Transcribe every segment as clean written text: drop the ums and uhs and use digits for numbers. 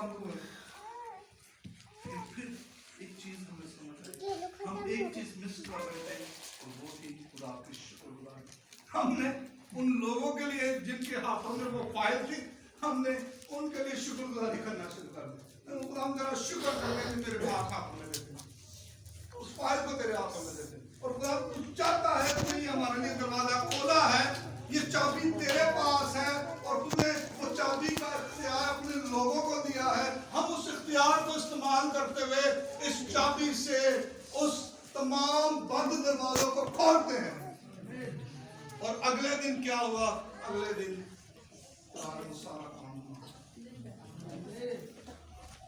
बंद हुए। फिर एक चीज हमें समझ आई, हम एक चीज मिस कर रहे थे और वो थी खुदा की शुक्रगुजारी। हमने उन लोगों के लिए जिनके हाथों में वो फाइल थी, हमने उनके लिए शुक्रगुजारी करना शुरू कर दिया। हम जरा शुक्र करके तेरे हाथों में देते हैं, उस फाइल को तेरे हाथों में देते हैं। और खुदा तू चाहता है, तूने ये हमारे लिए दरवाजा खोला है, ये चाबी तेरे पास है और तूने वो चाबी का इख्तियार अपने लोगों को दिया है। हम उस इख्तियार को इस्तेमाल करते हुए इस चाबी से उस तमाम बंद दरवाजों को खोलते हैं। और अगले दिन क्या हुआ? अगले दिन सारा काम हुआ।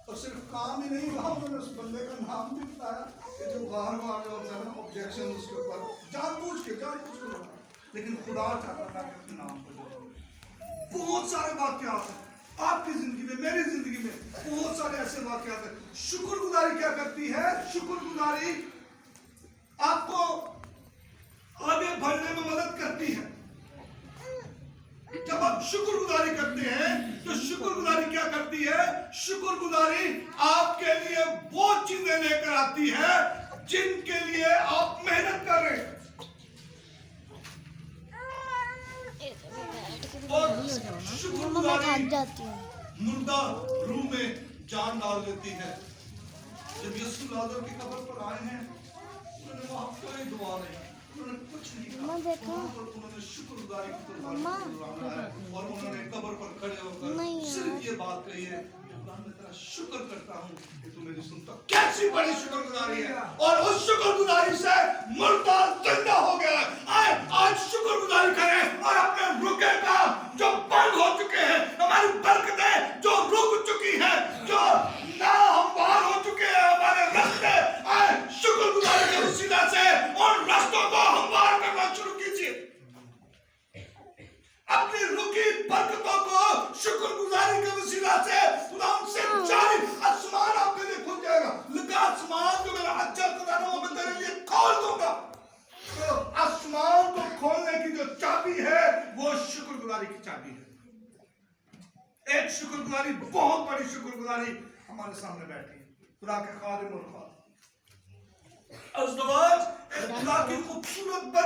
और सिर्फ काम ही नहीं हुआ, उन्होंने उस बंदे का नाम भी बताया कि जो बार बार ऑब्जेक्शन उसके ऊपर जानबूझ के होता। लेकिन खुदा चाहता था कि अपने नाम को जोड़े। बहुत सारे वाकयात हैं आपकी जिंदगी में, मेरी जिंदगी में बहुत सारे ऐसे वाकयात हैं। शुक्रगुजारी क्या करती है? शुक्रगुजारी आपको आगे बढ़ने में मदद करती है। जब आप शुक्रगुजारी करते हैं तो शुक्रगुजारी क्या करती है? शुक्रगुजारी आपके लिए वो चीजें लेकर आती है जिनके लिए आप मेहनत कर रहे हैं। और शुक्रगुजारी मुर्दा रूह में जान डाल देती है। जब यीशु लाजर की कब्र पर आए हैं, उन्होंने वहां कोई दुआ नहीं, उन्होंने कुछ नहीं कहा, उन्होंने शुक्रगुजारी और उन्होंने कब्र पर खड़े होकर सिर्फ ये बात कही है, मैं तेरा शुक्र करता हूँ कि तू मेरी सुनता। कैसी बड़ी शुक्रगुजारी है! और उस शुक्रगुजारी से मुर्दा जिंदा हो गया। आज शुक्रगुजारी करें और अपने रुके काम जो बंद हो चुके हैं, हमारी बरकतें जो रुक चुकी हैं, जो ना हमवार हो चुके हैं हमारे रास्ते, शुक्रगुजारी के वसीला से उन रास्तों को हमवार करना शुरू कीजिए। अपनी रुकी बरकतों को शुक्रगुजारी के वसीला से खुदा उनसे जारी आसमान आपके लिए खुल जाएगा। लिखा आसमान जो मेरा अच्छा खुदा है वो मैं तेरे लिए खोल दूंगा। तो आसमान को खोलने की जो चाबी है वो शुक्रगुजारी की चाबी है। एक शुक्रगुजारी, बहुत बड़ी शुक्रगुजारी हमारे सामने बैठी है, खुदा के खादिम और खुदा की खूबसूरत